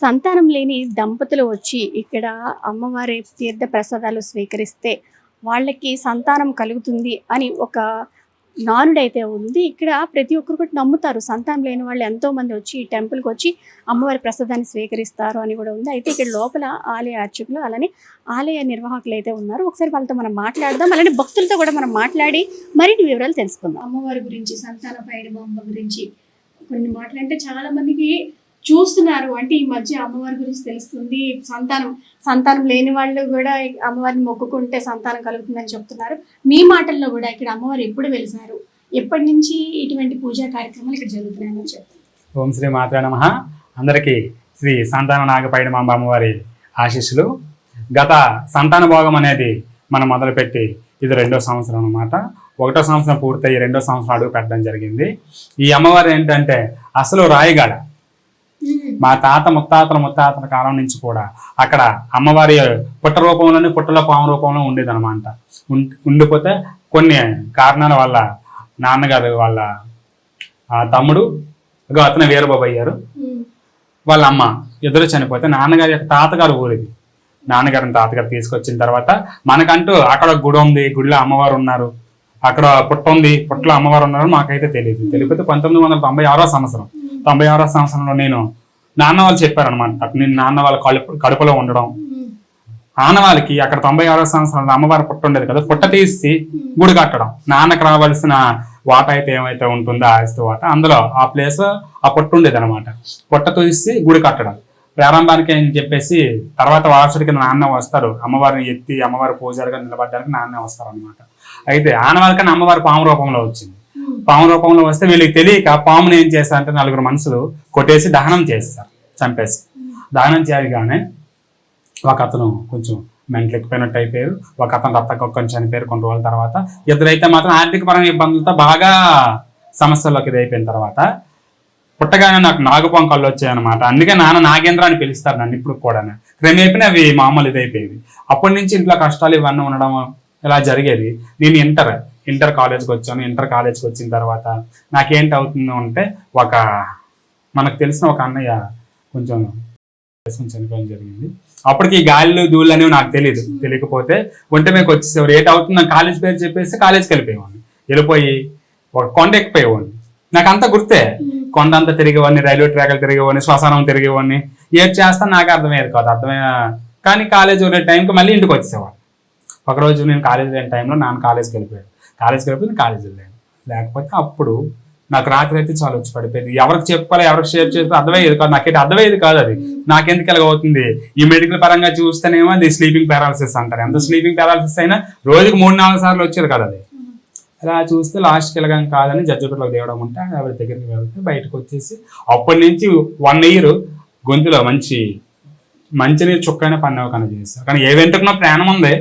సంతానం లేని దంపతులు వచ్చి ఇక్కడ అమ్మవారి తీర్థ ప్రసాదాలు స్వీకరిస్తే వాళ్ళకి సంతానం కలుగుతుంది అని ఒక నానుడైతే ఉంది. ఇక్కడ ప్రతి ఒక్కరు కూడా నమ్ముతారు. సంతానం లేని వాళ్ళు ఎంతోమంది వచ్చి ఈ టెంపుల్కి వచ్చి అమ్మవారి ప్రసాదాన్ని స్వీకరిస్తారు అని కూడా ఉంది. అయితే ఇక్కడ లోపల ఆలయ అర్చకులు అలానే ఆలయ నిర్వాహకులు అయితే ఉన్నారు. ఒకసారి వాళ్ళతో మనం మాట్లాడదాం. అలానే భక్తులతో కూడా మనం మాట్లాడి మరిన్ని వివరాలు తెలుసుకుందాం. అమ్మవారి గురించి, సంతాన పైడిమాంబ గురించి కొన్ని మాటలంటే చాలా మందికి చూస్తున్నారు. అంటే ఈ మధ్య అమ్మవారి గురించి తెలుస్తుంది. సంతానం లేని వాళ్ళు కూడా అమ్మవారిని మొక్కుకుంటే సంతానం కలుగుతుందని చెప్తున్నారు. మీ మాటల్లో కూడా ఇక్కడ అమ్మవారు ఎప్పుడు వెలిసారు, ఎప్పటి నుంచి ఇటువంటి పూజా కార్యక్రమాలు ఇక్కడ జరుగుతున్నాయని చెప్తారు. ఓం శ్రీ మాత్రే నమః. అందరికీ శ్రీ సంతాన నాగపైడిమాంబ అమ్మవారి ఆశీస్సులు. గత సంతాన భోగం అనేది మనం మొదలుపెట్టి ఇది 2వ సంవత్సరం అన్నమాట. 1వ సంవత్సరం పూర్తయి 2వ సంవత్సరం అడుగు పెట్టడం జరిగింది. ఈ అమ్మవారు ఏంటంటే అసలు రాయిగాడ. మా తాత ముత్తాతల కాలం నుంచి కూడా అక్కడ అమ్మవారి పుట్ట రూపంలోనే పుట్టలో పాము రూపంలో ఉండేదన్నమాట. ఉండిపోతే కొన్ని కారణాల వల్ల నాన్నగారు వాళ్ళ తమ్ముడు అతను వీరబాబు అయ్యారు. వాళ్ళ అమ్మ ఇద్దరు చనిపోతే నాన్నగారి యొక్క తాతగారు ఊరిది. నాన్నగారిని తాతగారు తీసుకొచ్చిన తర్వాత మనకంటూ అక్కడ గుడి ఉంది, గుడిలో అమ్మవారు ఉన్నారు, అక్కడ పుట్ట ఉంది, పుట్టలో అమ్మవారు ఉన్నారు మాకైతే తెలియదు. తెలియకపోతే 1996వ సంవత్సరం 96వ సంవత్సరంలో నేను నాన్న వాళ్ళు చెప్పారనమాట. నేను నాన్న వాళ్ళ కడుపులో ఉండడం, ఆనవాళ్ళకి అక్కడ 96వ సంవత్సరంలో అమ్మవారి పుట్ట ఉండేది కదా, పుట్ట తీసి గుడి కట్టడం. నాన్నకు రావాల్సిన వాట అయితే ఏమైతే ఉంటుందో ఆస్తి వాట అందులో ఆ ప్లేస్ ఆ పుట్ట ఉండేది అనమాట. పుట్ట తీసి గుడి కట్టడం ప్రారంభానికి అని చెప్పేసి తర్వాత వారసుడికి నాన్న వస్తారు. అమ్మవారిని ఎత్తి అమ్మవారి పూజారిగా నిలబడడానికి నాన్న వస్తారు అనమాట. అయితే ఆనవాళ్ళకన్నా అమ్మవారి పాము రూపంలో వచ్చింది. పాము రూపంలో వస్తే వీళ్ళకి తెలియక పాముని ఏం చేస్తారంటే 4 మనుషులు కొట్టేసి దహనం చేస్తారు, చంపేసి. దహనం చేయగానే ఒక అతను కొంచెం మెంటల్ ఎక్కిపోయినట్టు అయిపోయారు, ఒక అతను రక్తకొక్కని చనిపోయారు. కొన్ని రోజుల తర్వాత ఇద్దరైతే మాత్రం ఆర్థిక పరమైన ఇబ్బందులతో బాగా సమస్యల్లోకి ఇది అయిపోయిన తర్వాత పుట్టగానే నాకు నాగుపాము కళ్ళు వచ్చాయన్నమాట. అందుకే నాన్న నాగేంద్ర అని పిలుస్తారు నన్ను ఇప్పుడు కూడా. క్రమేపీ అవి మామూలు ఇదైపోయేవి. అప్పటి నుంచి ఇంట్లో కష్టాలు ఇవన్నీ ఉండడం ఇలా జరిగేది. నేను ఇంటర్ కాలేజ్కి వచ్చాను. ఇంటర్ కాలేజ్కి వచ్చిన తర్వాత నాకేంటి అవుతుందో అంటే మనకు తెలిసిన ఒక అన్నయ్య కొంచెం చనిపోవడం జరిగింది. అప్పటికి ఈ గాలిలు ధూళ్ళు అనేవి నాకు తెలియకపోతే ఒంటి మీకు వచ్చేసేవారు. ఏటి అవుతుందో కాలేజ్ పేరు చెప్పేసి కాలేజ్కి వెళ్ళిపోయి ఒక కొండ ఎక్కిపోయేవాడిని. నాకు అంతా గుర్తే. కొండ అంతా తిరిగేవాడిని, రైల్వే ట్రాక్లు తిరిగేవాడిని, శ్మశానం తిరిగేవాడిని. ఏది చేస్తాను నాకు అర్థమయ్యేది కాదు. కానీ కాలేజ్ ఉండే టైంకి మళ్ళీ ఇంటికి వచ్చేసేవాడు. ఒకరోజు నేను కాలేజ్ లేని టైంలో నాన్న కాలేజ్కి వెళ్ళిపోయి నేను కాలేజ్ వెళ్ళాను. లేకపోతే అప్పుడు నాకు రాత్రి అయితే చాలా వచ్చి పడిపోయింది. ఎవరికి చెప్పుకోవాలి, ఎవరికి షేర్ చేసుకోవాలి అర్థమయ్యేది కాదు. నాకైతే అర్థమయ్యేది కాదు. అది నాకెందుకు ఇలాగ అవుతుంది. ఈ మెడికల్ పరంగా చూస్తేనేమో అది స్లీపింగ్ పారాలసిస్ అంటారు. ఎంత స్లీపింగ్ పారాలసిస్ అయినా రోజుకి 3-4 సార్లు వచ్చేది కదా. అది అలా చూస్తే లాస్ట్కి వెళ్ళగానే కాదని జడ్జిపేటలోకి తేవడం ఉంటే ఆవిడ దగ్గరికి వెళ్తే బయటకు వచ్చేసి అప్పటి నుంచి 1 year గొంతులో మంచినీరు చుక్కైనా పన్నవకన్నా చేస్తారు. కానీ ఏ వెంటకున్నా ప్రాణం ఉంది.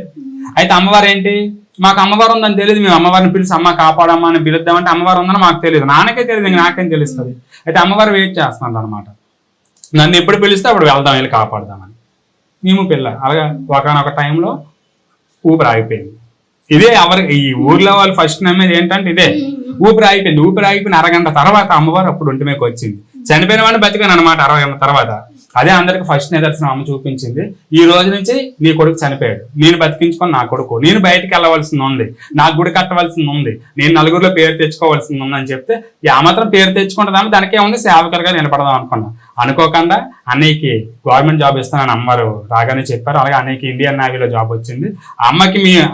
అయితే అమ్మవారు ఏంటి, మాకు అమ్మవారు ఉందని తెలియదు. మేము అమ్మవారిని పిలిచి అమ్మ కాపాడమ్మా అని పిలుద్దామంటే అమ్మవారు ఉందని మాకు తెలియదు. నాన్నకే తెలియదు, నాకేం తెలుస్తుంది. అయితే అమ్మవారు వెయిట్ చేస్తున్నారు అనమాట. నన్ను ఎప్పుడు పిలిస్తే అప్పుడు వెళ్దాం, వెళ్ళి కాపాడదామని. మేము అలాగా ఒకనొక టైంలో ఊపిరి ఆగిపోయింది. ఇదే ఈ ఊర్లో వాళ్ళు ఫస్ట్ నమ్మేది ఏంటంటే ఇదే. ఊపిరి ఆగిపోయిన అరగంట తర్వాత అమ్మవారు అప్పుడు ఒంటి మీదకి వచ్చింది. చనిపోయిన వాడిని బతికాను అనమాట 60 గంటల తర్వాత. అదే అందరికి ఫస్ట్ నిదర్శనం అమ్మ చూపించింది. ఈ రోజు నుంచి నీ కొడుకు చనిపోయాడు, నేను బతికించుకొని నా కొడుకు, నేను బయటికి వెళ్ళవలసింది ఉంది, నాకు గుడి కట్టవలసింది ఉంది, నేను నలుగురిలో పేరు తెచ్చుకోవాల్సింది ఉంది అని చెప్తే ఆ మాత్రం పేరు తెచ్చుకుంటుందామని దానికే ఉంది సేవకులుగా నిలబడదాం అనుకోకుండా అన్నయ్యకి గవర్నమెంట్ జాబ్ ఇస్తానని అమ్మవారు రాగానే చెప్పారు. అలాగే అన్నయ్యకి ఇండియన్ నేవీలో జాబ్ వచ్చింది.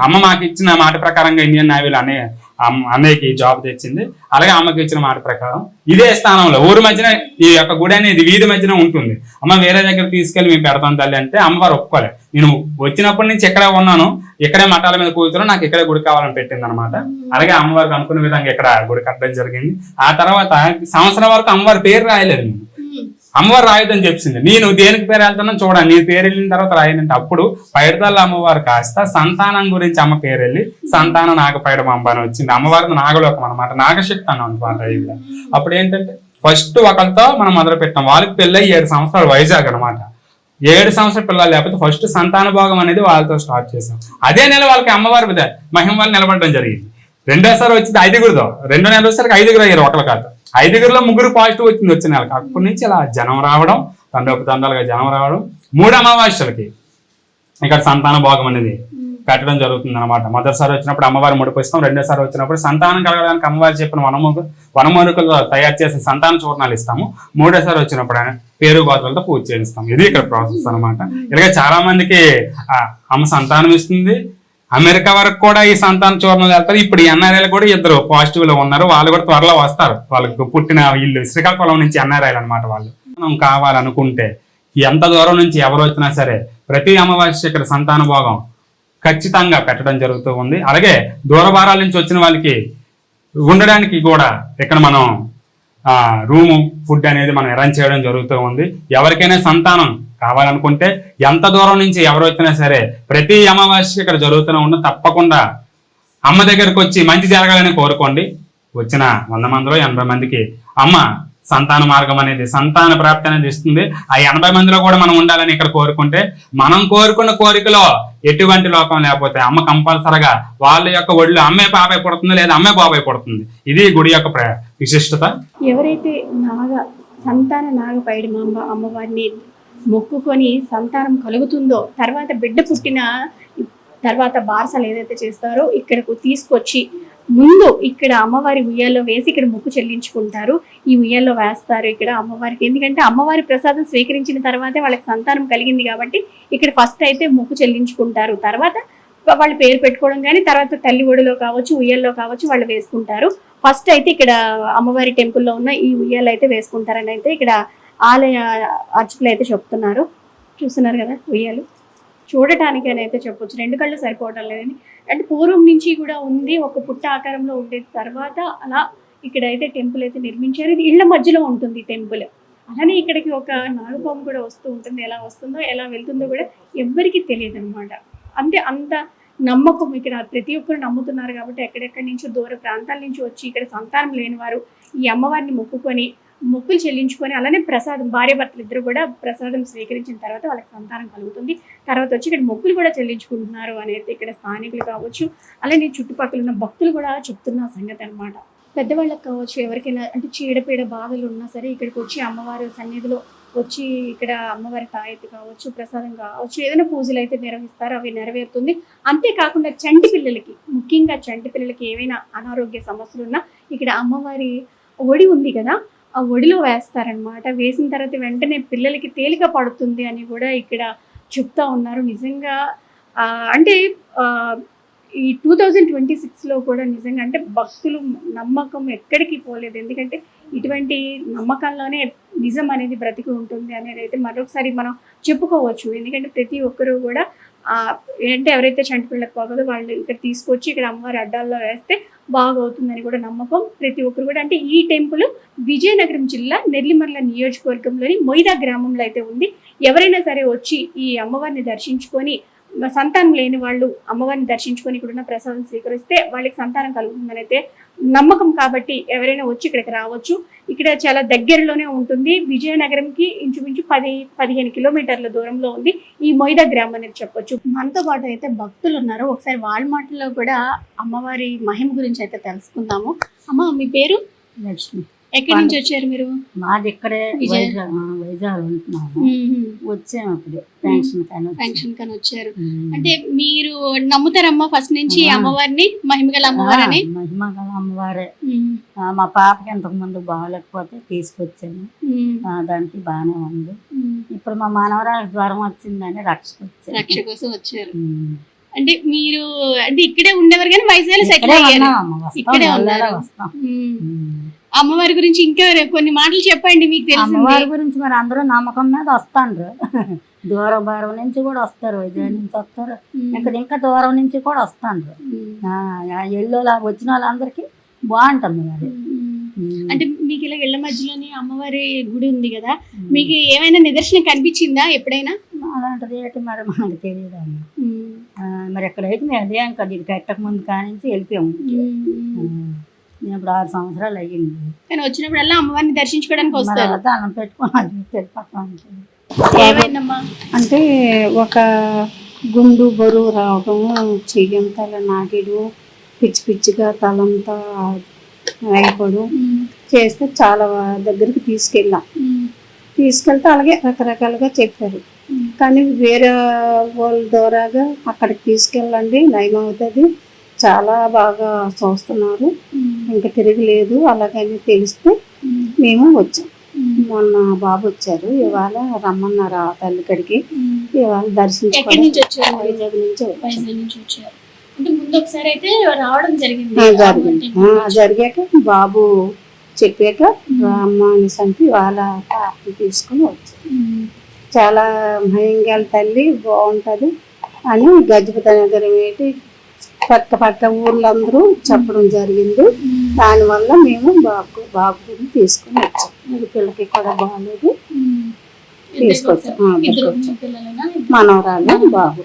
అమ్మ మాకు ఇచ్చిన మాట ప్రకారంగా ఇండియన్ నేవీలో అన్నయ్యకి జాబ్ తెచ్చింది. అలాగే అమ్మకి ఇచ్చిన మాట ప్రకారం ఇదే స్థానంలో ఊరి మధ్యన ఈ యొక్క గుడి అనేది వీధి మధ్యన ఉంటుంది. అమ్మ వేరే దగ్గర తీసుకెళ్ళి మేము పెడతాం తల్లి అంటే అమ్మవారు ఒప్పుకోలే. నేను వచ్చినప్పటి నుంచి ఇక్కడే ఉన్నాను, ఇక్కడే మఠాల మీద కూర్చున్నాను, నాకు ఇక్కడే గుడి కావాలని పెట్టింది అనమాట. అలాగే అమ్మవారికి అనుకున్న విధంగా ఇక్కడ గుడి కట్టడం జరిగింది. ఆ తర్వాత సంవత్సరం వరకు అమ్మవారి పేరు రాయలేదు. అమ్మవారు రాయొద్దని చెప్పింది. నేను దేనికి పేరు వెళ్తానో చూడండి, నీ పేరు వెళ్ళిన తర్వాత రాయనంటే అప్పుడు పైడితల్లి అమ్మవారు కాస్త సంతానం గురించి అమ్మ పేరు వెళ్ళి సంతాన నాగపైడిమాంబ అని వచ్చింది. అమ్మవారికి నాగలోకం అనమాట, నాగశక్తి అనమాట. అప్పుడు ఏంటంటే ఫస్ట్ ఒకరితో మనం మొదలు పెట్టాం. వాళ్ళకి పెళ్ళి 7 సంవత్సరాలు వైజాగ్ అనమాట. 7 సంవత్సరాల పిల్లలు లేకపోతే ఫస్ట్ సంతాన భాగం అనేది వాళ్ళతో స్టార్ట్ చేసాం. అదే నెల వాళ్ళకి అమ్మవారి మహిమ వాళ్ళు నిలబడడం జరిగింది. 2వ వచ్చింది 5గురితో, 2వ నెల వచ్చేసరికి 5గురు అయ్యారు. ఒకరు కాదు 5గురిలో 3 పాజిటివ్ వచ్చిన నెలకు. అప్పటి నుంచి ఇలా జనం రావడం, తండోపతండాలుగా జనం రావడం, 3 అమావాస్యలకి ఇక్కడ సంతాన భోగం అనేది పెట్టడం జరుగుతుంది అనమాట. మొదటిసారి వచ్చినప్పుడు అమ్మవారి ముడిపిస్తాం, రెండోసారి వచ్చినప్పుడు సంతానం కలగడానికి అమ్మవారు చెప్పిన వనమూలికలతో తయారు చేసిన సంతాన చూర్ణాలు ఇస్తాము. మూడోసారి వచ్చినప్పుడు పేరు గోత్రాలతో పూజ చేయిస్తాం. ఇది ఇక్కడ ప్రాసెస్ అనమాట. ఇలాగే చాలా మందికి అమ్మ సంతానం ఇస్తుంది. అమెరికా వరకు కూడా ఈ సంతాన చూర్ణాలు వెళ్తారు. ఇప్పుడు ఎన్ఆర్ఐలు కూడా 2 పాజిటివ్ లో ఉన్నారు. వాళ్ళు కూడా త్వరలో వస్తారు. వాళ్ళకి పుట్టిన ఇల్లు శ్రీకాకుళం నుంచి ఎన్ఆర్ఐలు అనమాట. వాళ్ళు మనం కావాలనుకుంటే ఎంత దూరం నుంచి ఎవరు వచ్చినా సరే ప్రతి అమావాస్య ఇక్కడ సంతాన భోగం ఖచ్చితంగా పెట్టడం జరుగుతూ ఉంది. అలాగే దూరభారాల నుంచి వచ్చిన వాళ్ళకి ఉండడానికి కూడా ఇక్కడ మనం రూము, ఫుడ్ అనేది మనం అరేంజ్ చేయడం జరుగుతూ ఉంది. ఎవరికైనా సంతానం కావాలనుకుంటే ఎంత దూరం నుంచి ఎవరు వచ్చినా సరే ప్రతి అమావాస్యకి ఇక్కడ జరుగుతూనే ఉన్న తప్పకుండా అమ్మ దగ్గరకు వచ్చి మంచి జరగాలని కోరుకోండి. వచ్చిన 100 మందిలో 80 మందికి అమ్మ సంతాన మార్గం అనేది, సంతాన ప్రాప్తి అనేది ఇస్తుంది. ఆ 80 మందిలో కూడా మనం ఉండాలని ఇక్కడ కోరుకుంటే మనం కోరుకున్న కోరికలో ఎటువంటి లోపం లేకపోతే అమ్మ కంపల్సరగా వాళ్ళ యొక్క ఒళ్ళు అమ్మే బాబాయ్ పుడుతుంది, లేదా అమ్మే బాబాయ్ పుడుతుంది. ఇది గుడి యొక్క విశిష్టత. ఎవరైతే సంతాన నాగపైడిమాంబ అమ్మవారిని మొక్కుకొని సంతానం కలుగుతుందో, తర్వాత బిడ్డ పుట్టిన తర్వాత బారసాలు ఏదైతే చేస్తారో ఇక్కడకు తీసుకొచ్చి ముందు ఇక్కడ అమ్మవారి ఉయ్యాల్లో వేసి ఇక్కడ మొక్కు చెల్లించుకుంటారు. ఈ ఉయ్యాల్లో వేస్తారు ఇక్కడ అమ్మవారికి. ఎందుకంటే అమ్మవారి ప్రసాదం స్వీకరించిన తర్వాతే వాళ్ళకి సంతానం కలిగింది కాబట్టి ఇక్కడ ఫస్ట్ అయితే మొక్కు చెల్లించుకుంటారు. తర్వాత వాళ్ళు పేరు పెట్టుకోవడం కానీ, తర్వాత తల్లి ఒడిలో కావచ్చు, ఉయ్యాల్లో కావచ్చు వాళ్ళు వేసుకుంటారు. ఫస్ట్ అయితే ఇక్కడ అమ్మవారి టెంపుల్లో ఉన్న ఈ ఉయ్యాలు అయితే వేసుకుంటారని అయితే ఇక్కడ ఆలయ అర్చకులు అయితే చెప్తున్నారు. చూస్తున్నారు కదా ఉయ్యాలు, చూడటానికి అని అయితే చెప్పొచ్చు. 2 కళ్ళు సరిపోవటం లేదని. అంటే పూర్వం నుంచి కూడా ఉంది, ఒక పుట్ట ఆకారంలో ఉండేది. తర్వాత అలా ఇక్కడైతే టెంపుల్ అయితే నిర్మించారు. ఇది ఇళ్ల మధ్యలో ఉంటుంది టెంపుల్. అలానే ఇక్కడికి ఒక నాగుపాము కూడా వస్తూ ఉంటుంది. ఎలా వస్తుందో ఎలా వెళ్తుందో కూడా ఎవ్వరికీ తెలియదు అనమాట. అంటే అంత నమ్మకం ఇక్కడ ప్రతి ఒక్కరు నమ్ముతున్నారు కాబట్టి ఎక్కడెక్కడి నుంచో దూర ప్రాంతాల నుంచి వచ్చి ఇక్కడ సంతానం లేని వారు ఈ అమ్మవారిని మొక్కుకొని మొక్కులు చెల్లించుకొని, అలానే ప్రసాదం, భార్యాభర్తలు ఇద్దరు కూడా ప్రసాదం స్వీకరించిన తర్వాత వాళ్ళకి సంతానం కలుగుతుంది. తర్వాత వచ్చి ఇక్కడ మొక్కులు కూడా చెల్లించుకుంటున్నారు అనేది ఇక్కడ స్థానికులు కావచ్చు, అలానే చుట్టుపక్కల ఉన్న భక్తులు కూడా చెప్తున్న సంగతి అనమాట. పెద్దవాళ్ళకి కావచ్చు, ఎవరికైనా అంటే చీడపీడ బాధలు ఉన్నా సరే ఇక్కడికి వచ్చి అమ్మవారి సన్నిధిలో వచ్చి ఇక్కడ అమ్మవారి తాయెత్తు కావచ్చు, ప్రసాదం కావచ్చు, ఏదైనా పూజలు అయితే నిర్వహిస్తారో అవి నెరవేరుతుంది. అంతేకాకుండా చంటి పిల్లలకి, ముఖ్యంగా చంటి పిల్లలకి ఏవైనా అనారోగ్య సమస్యలు ఉన్నా ఇక్కడ అమ్మవారి ఒడి ఉంది కదా, ఆ ఒడిలో వేస్తారనమాట. వేసిన తర్వాత వెంటనే పిల్లలకి తేలిక పడుతుంది అని కూడా ఇక్కడ చెప్తా ఉన్నారు. నిజంగా అంటే ఈ 2026లో కూడా నిజంగా అంటే భక్తులు నమ్మకం ఎక్కడికి పోలేదు. ఎందుకంటే ఇటువంటి నమ్మకంలోనే నిజం అనేది బ్రతికి ఉంటుంది అనేది అయితే మరొకసారి మనం చెప్పుకోవచ్చు. ఎందుకంటే ప్రతి ఒక్కరూ కూడా అంటే ఎవరైతే చంటి పిల్లలకు పోగదో వాళ్ళు ఇక్కడ తీసుకొచ్చి ఇక్కడ అమ్మవారి అడ్డాల్లో వేస్తే బాగవుతుందని కూడా నమ్మకం ప్రతి ఒక్కరు కూడా. అంటే ఈ టెంపుల్ విజయనగరం జిల్లా నెల్లిమర్ల నియోజకవర్గంలోని మొయిదా గ్రామంలో అయితే ఉంది. ఎవరైనా సరే వచ్చి ఈ అమ్మవారిని దర్శించుకొని, సంతానం లేని వాళ్ళు అమ్మవారిని దర్శించుకొని ఇక్కడున్న ప్రసాదం స్వీకరిస్తే వాళ్ళకి సంతానం కలుగుతుందని అయితే నమ్మకం. కాబట్టి ఎవరైనా వచ్చి ఇక్కడికి రావచ్చు. ఇక్కడ చాలా దగ్గరలోనే ఉంటుంది. విజయనగరంకి ఇంచుమించు 10-15 కిలోమీటర్ల దూరంలో ఉంది ఈ మొయిదా గ్రామం అనేది చెప్పొచ్చు. మనతో పాటు అయితే భక్తులు ఉన్నారు. ఒకసారి వాళ్ళ మాటల్లో కూడా అమ్మవారి మహిమ గురించి అయితే తెలుసుకుందాము. అమ్మ, మీ పేరు? లక్ష్మి. ఎక్కడి నుంచి వచ్చారు మీరు? మాది ఇక్కడే వైజాగ్ ఉంటున్నాము. వచ్చాము అప్పుడే పెన్షన్ కానీ వచ్చారు. అంటే మీరు నమ్ముతారమ్మా ఫస్ట్ నుంచి అమ్మవారిని, మహిమగల అమ్మవారని? మహిమగల అమ్మవారే. మా పాపకి ఇంతకు ముందు బాగలేకపోతే తీసుకొచ్చాను, దానికి బాగానే ఉంది. ఇప్పుడు మా మనవరాలకు జ్వరం వచ్చిందని రక్ష కోసం వచ్చారు. అంటే మీరు అంటే ఇక్కడే ఉండేవారు కానీ వైజాగ్ సెటిల్ అయ్యారు, ఇక్కడే ఉన్నారు. అమ్మవారి గురించి ఇంకా కొన్ని మాటలు చెప్పండి మీకు తెలిసి. అమ్మవారి గురించి మరి అందరూ నమ్మకం మీద వస్తాండ్రు. దూరం నుంచి కూడా వస్తారు, వైజాగ్ నుంచి వస్తారు, ఇంకా దూరం నుంచి కూడా వస్తాండ్రు. వచ్చిన వాళ్ళందరికీ బాగుంటుంది మరి. అంటే మీకు ఇలా ఇళ్ల మధ్యలోనే అమ్మవారి గుడి ఉంది కదా, మీకు ఏమైనా నిదర్శనం కనిపించిందా ఎప్పుడైనా? అలాంటిది ఏంటి మరి మనకు తెలియదు అమ్మ. మరి ఎక్కడైతే మేము అదేం కదా, ఇది పెట్టక ముందు కానించి వెళ్ళిపోయాము. నేను ఇప్పుడు 6 సంవత్సరాలు అయ్యింది. కానీ వచ్చినప్పుడల్లా అమ్మవారిని దర్శించుకోవడానికి వస్తారు, దండం పెట్టుకుని వెళ్ళిపోతాం. ఏమైందమ్మా అంటే ఒక గుండు బరువు రావడం, చెయ్యంతల నాగిడు, పిచ్చి పిచ్చిగా తలంతా అయిపోవడం చేస్తే చాలా దగ్గరికి తీసుకెళ్ళాం. తీసుకెళ్తే అలాగే రకరకాలుగా చెప్పారు. కానీ వేరే వాళ్ళ ద్వారాగా అక్కడికి తీసుకెళ్ళండి, నయం అవుతుంది, చాలా బాగా చూస్తున్నారు, ఇంకా తిరగలేదు అలాగని తెలిస్తే మేము వచ్చాం. మొన్న బాబు వచ్చారు, ఇవాళ రమ్మన్నారు ఆ తల్లి కడికి, ఇవాళ ఎక్కడి దర్శించుకోవడం నుంచి వచ్చారు? వైజాగ్ నుంచి వచ్చాం. వైజాగ్ నుంచి వచ్చారు. అంటే ముందు ఒకసారి అయితే రావడం జరిగింది. జరిగింది. జరిగాక బాబు చెప్పాక అమ్మ అనేసి అంటే వాళ్ళ పాపని తీసుకుని వచ్చారు. చాలా భయంగా తల్లి బాగుంటది అని గజపతి నగరం ఏంటి పక్క పక్క ఊర్లందరూ చెప్పడం జరిగింది. దానివల్ల మేము బాబుని తీసుకుని వచ్చాం. మరి పిల్లకి కూడా బాగాలేదు, తీసుకొచ్చాం. మనవరాలు బాబు.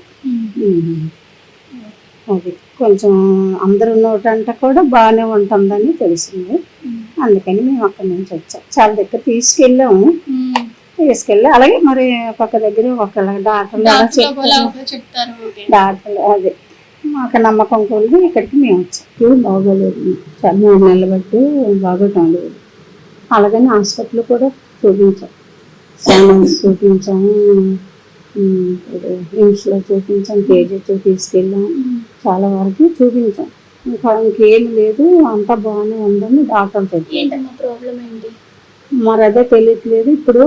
అది కొంచెం అందరూ నోటంట కూడా బాగానే ఉంటుందని తెలిసింది, అందుకని మేము అక్కడి నుంచి వచ్చాం. చాలా దగ్గర తీసుకెళ్ళి అలాగే మరి పక్క దగ్గర ఒక డాక్టర్లు డాక్టర్లు అదే మాకు నమ్మకం కొద్ది ఇక్కడికి మేము వచ్చాం. బాగోలేదు, 3 నెలలు బట్టి బాగోటం లేదు. అలాగని హాస్పిటల్ కూడా చూపించాం, శాంపిల్స్ చూపించాము, హిమ్స్లో చూపించాం, కేజీతో తీసుకెళ్ళాం, చాలా వరకు చూపించాం. ఇంకేం లేదు, అంతా బాగానే ఉందని డాక్టర్ చెప్పారు. మరి అదే తెలియట్లేదు ఇప్పుడు.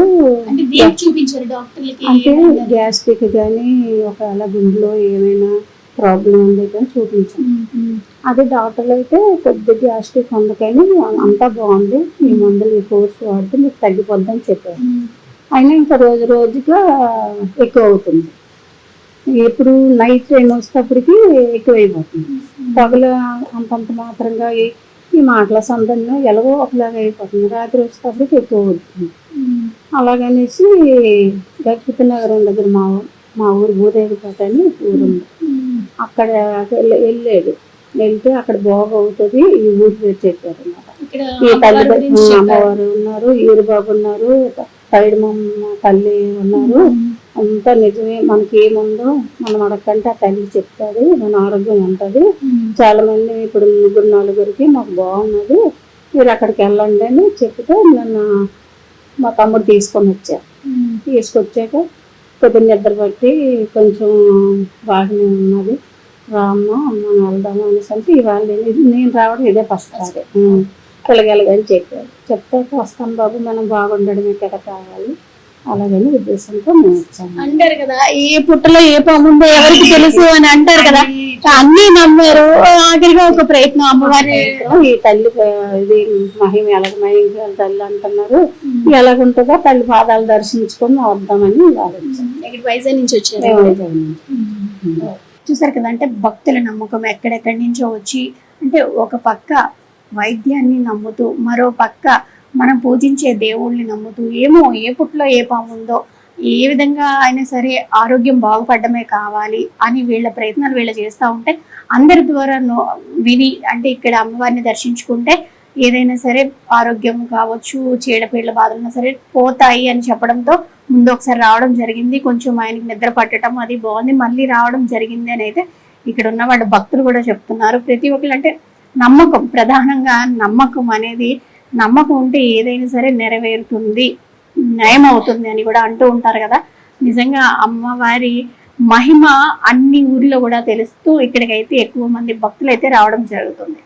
అంటే గ్యాస్ట్రిక్ కానీ ఒకవేళ గుండెలో ఏమైనా ప్రాబ్లం ఉంది కానీ చూపించాం. అదే డాక్టర్లు అయితే కొద్ది గ్యాస్ట్రిక్ ఉంది కానీ అంతా బాగుంది, ఈ మందులు ఈ కోర్స్ వాడితే మీకు తగ్గిపోద్దని చెప్పారు. అయినా ఇంకా రోజు రోజుగా ఎక్కువ అవుతుంది. ఎప్పుడు నైట్ టైం వచ్చేటప్పటికి ఎక్కువైపోతుంది, పగలు అంతంత మాత్రంగా ఈ మాటల సందర్భంగా ఎలాగో ఒకలాగా అయిపోతుంది, రాత్రి వచ్చేటప్పటికి ఎక్కువ అవుతుంది. అలాగనేసి గజపతి నగరం దగ్గర మా ఊరు భూదేవిపేట అని ఊరుంది, అక్కడ వెళ్తే అక్కడ బాగవుతుంది ఈ ఊరు పేరు చెప్పారు అన్నమాట. ఈ తల్లి అమ్మవారు ఉన్నారు, ఈరుబాబు ఉన్నారు, పైడమమ్మ తల్లి ఉన్నారు, అంతా నిజమే. మనకి ఏముందో మనం అడగంటే ఆ తల్లి చెప్తాది, మన ఆరోగ్యం ఉంటుంది. చాలా మంది ఇప్పుడు 3-4 మాకు బాగున్నది, మీరు అక్కడికి వెళ్ళండి అని చెప్తే నన్ను మా తమ్ముడు తీసుకొచ్చాక కొద్దిగా నిద్ర పట్టి కొంచెం బాగానే ఉన్నది, రామ్మ మనం వెళ్దాము అనేసి అంటే ఇవాళ నేను రావడం ఇదే ఫస్ట్ సారి. పిల్లగలగని చెప్తే వస్తాను బాబు, మనం బాగుండడమే కదా కావాలి, అలాగని ఉద్దేశంతో మేము వచ్చాము. అంటారు కదా, ఏ పుట్టలో ఏ పాముందో ఎవరికి తెలుసు అని అంటారు కదా, అన్ని నమ్మారు. ఆఖరిగా ఒక ప్రయత్నం అమ్మవారి ఈ తల్లి ఇది మహిమ మహిమ తల్లి అంటున్నారు, ఎలాగుంటుందో తల్లి పాదాలు దర్శించుకొని వద్దామని వైజాగ్ నుంచి వచ్చారు. చూసారు కదా, అంటే భక్తుల నమ్మకం ఎక్కడెక్కడి నుంచో వచ్చి, అంటే ఒక పక్క వైద్యాన్ని నమ్ముతూ మరో పక్క మనం పూజించే దేవుళ్ళని నమ్ముతూ, ఏమో ఏ పుట్లో ఏ పాము ఉందో, ఏ విధంగా అయినా సరే ఆరోగ్యం బాగుపడమే కావాలి అని వీళ్ళ ప్రయత్నాలు వీళ్ళు చేస్తూ ఉంటే అందరి ద్వారా విని, అంటే ఇక్కడ అమ్మవారిని దర్శించుకుంటే ఏదైనా సరే ఆరోగ్యం కావచ్చు, చీడపీళ్ళ బాధలున్నా సరే పోతాయి అని చెప్పడంతో ముందు ఒకసారి రావడం జరిగింది. కొంచెం ఆయనకి నిద్ర పట్టడం అది బాగుంది, మళ్ళీ రావడం జరిగింది అని అయితే ఇక్కడ ఉన్న వాళ్ళ భక్తులు కూడా చెప్తున్నారు. ప్రతి ఒక్కరు అంటే నమ్మకం, ప్రధానంగా నమ్మకం అనేది, నమ్మకం ఉంటే ఏదైనా సరే నెరవేరుతుంది, నయం అవుతుంది అని కూడా అంటూ ఉంటారు కదా. నిజంగా అమ్మవారి మహిమ అన్ని ఊర్లో కూడా తెలుస్తూ ఇక్కడికైతే ఎక్కువ మంది భక్తులు అయితే రావడం జరుగుతుంది.